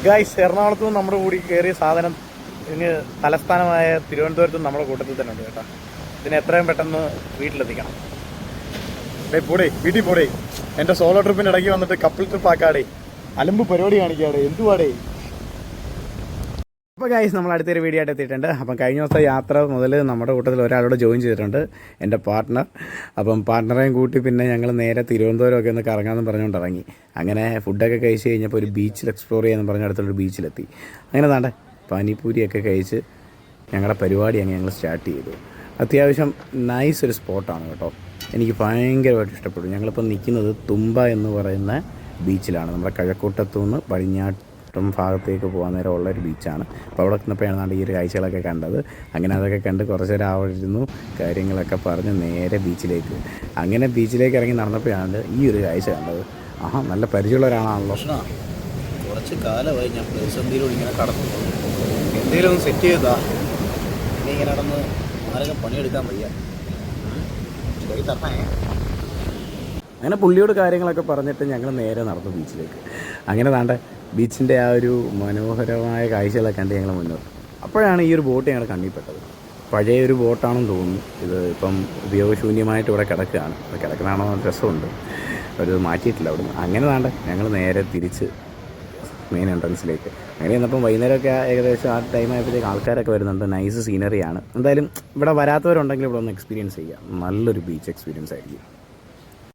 Guys, എറണാകുളത്തു നിന്ന് നമ്മുടെ കൂടി കയറിയ സാധനം ഇനി തലസ്ഥാനമായ തിരുവനന്തപുരത്തും നമ്മുടെ കൂട്ടത്തിൽ തന്നെ ഉണ്ട് കേട്ടോ. ഇതിന് എത്രയും പെട്ടെന്ന് വീട്ടിലെത്തിക്കണം. പോടേ, വീട്ടിൽ പോടേ. എൻ്റെ സോളോ ട്രിപ്പിന് ഇടയ്ക്ക് വന്നിട്ട് കപ്പിൾ ട്രിപ്പ് ആക്കാടേ, അലമ്പ് പരിപാടി കാണിക്കാടേ, എന്തുവാടേ. അപ്പോൾ ഗൈസ്, നമ്മൾ അടുത്തൊരു വീഡിയോ ആയിട്ട് എത്തിയിട്ടുണ്ട്. അപ്പം കഴിഞ്ഞ ദിവസത്തെ യാത്ര മുതൽ നമ്മുടെ കൂട്ടത്തിൽ ഒരാളോട് ജോയിൻ ചെയ്തിട്ടുണ്ട്, എൻ്റെ പാർട്ട്ണർ. അപ്പം പാർട്ട്ണറേയും കൂട്ടി പിന്നെ ഞങ്ങൾ നേരെ തിരുവനന്തപുരമൊക്കെ ഒന്ന് കറങ്ങാമെന്ന് പറഞ്ഞുകൊണ്ട് ഇറങ്ങി. അങ്ങനെ ഫുഡൊക്കെ കഴിച്ച് കഴിഞ്ഞപ്പോൾ ഒരു ബീച്ചിൽ എക്സ്പ്ലോർ ചെയ്യാമെന്ന് പറഞ്ഞ അടുത്തുള്ളൊരു ബീച്ചിലെത്തി. അങ്ങനെ താണ്ടെ പാനിപ്പൂരിയൊക്കെ കഴിച്ച് ഞങ്ങളുടെ പരിപാടി അങ്ങ് ഞങ്ങൾ സ്റ്റാർട്ട് ചെയ്തു. അത്യാവശ്യം നൈസ് ഒരു സ്പോട്ടാണ് കേട്ടോ, എനിക്ക് ഭയങ്കരമായിട്ട് ഇഷ്ടപ്പെട്ടു. ഞങ്ങളിപ്പോൾ നിൽക്കുന്നത് തുമ്പ എന്ന് പറയുന്ന ബീച്ചിലാണ്. നമ്മുടെ കഴക്കൂട്ടത്തു നിന്ന് പടിഞ്ഞാട്ടും ഭാഗത്തേക്ക് പോകാൻ നേരം ഉള്ളൊരു ബീച്ചാണ്. അപ്പോൾ അവിടെ നിന്നപ്പോഴാണ് ഈ ഒരു കാഴ്ചകളൊക്കെ കണ്ടത്. അങ്ങനെ അതൊക്കെ കണ്ട് കുറച്ച് നേരം ആയിരുന്നു, കാര്യങ്ങളൊക്കെ പറഞ്ഞ് നേരെ ബീച്ചിലേക്ക്. അങ്ങനെ ബീച്ചിലേക്ക് ഇറങ്ങി നടന്നപ്പോഴാണ് ഈ ഒരു കാഴ്ച കണ്ടത്. ആഹാ, നല്ല പരിചയമുള്ള ഒരാളാണല്ലോ. കുറച്ച് കാലമായി ഞാൻ പ്രതിസന്ധിയിലൂടെ ഇങ്ങനെ കടന്നു. എന്തെങ്കിലും ഒന്ന് സെറ്റ് ചെയ്താ ഇനി ഇങ്ങനെ നടന്ന് ആരൊക്കെ പണിയെടുക്കാൻ വയ്യ. ശരി തരണേ. അങ്ങനെ പുള്ളിയോട് കാര്യങ്ങളൊക്കെ പറഞ്ഞിട്ട് ഞങ്ങൾ നേരെ നടന്നു ബീച്ചിലേക്ക്. അങ്ങനെ താണ്ട ബീച്ചിൻ്റെ ആ ഒരു മനോഹരമായ കാഴ്ചകളൊക്കെ കണ്ട് ഞങ്ങൾ മുന്നോട്ട്. അപ്പോഴാണ് ഈ ഒരു ബോട്ട് ഞങ്ങൾ കണ്ണിൽപ്പെട്ടത്. പഴയ ഒരു ബോട്ടാണെന്ന് തോന്നുന്നു. ഇത് ഇപ്പം ഉപയോഗശൂന്യമായിട്ട് ഇവിടെ കിടക്കുകയാണ്. അത് കിടക്കണാണോ രസമുണ്ട്, ഒരു മാറ്റിയിട്ടില്ല അവിടുന്ന്. അങ്ങനെ താണ്ട ഞങ്ങൾ നേരെ തിരിച്ച് മെയിൻ എൻട്രൻസിലേക്ക്. അങ്ങനെ ചെന്നപ്പം വൈകുന്നേരമൊക്കെ ഏകദേശം ആ ടൈം ആയപ്പോഴത്തേക്ക് ആൾക്കാരൊക്കെ വരുന്നുണ്ട്. നൈസ് സീനറിയാണ്. എന്തായാലും ഇവിടെ വരാത്തവരുണ്ടെങ്കിൽ ഇവിടെ ഒന്ന് എക്സ്പീരിയൻസ് ചെയ്യുക. നല്ലൊരു ബീച്ച് എക്സ്പീരിയൻസ് ആയിരിക്കും.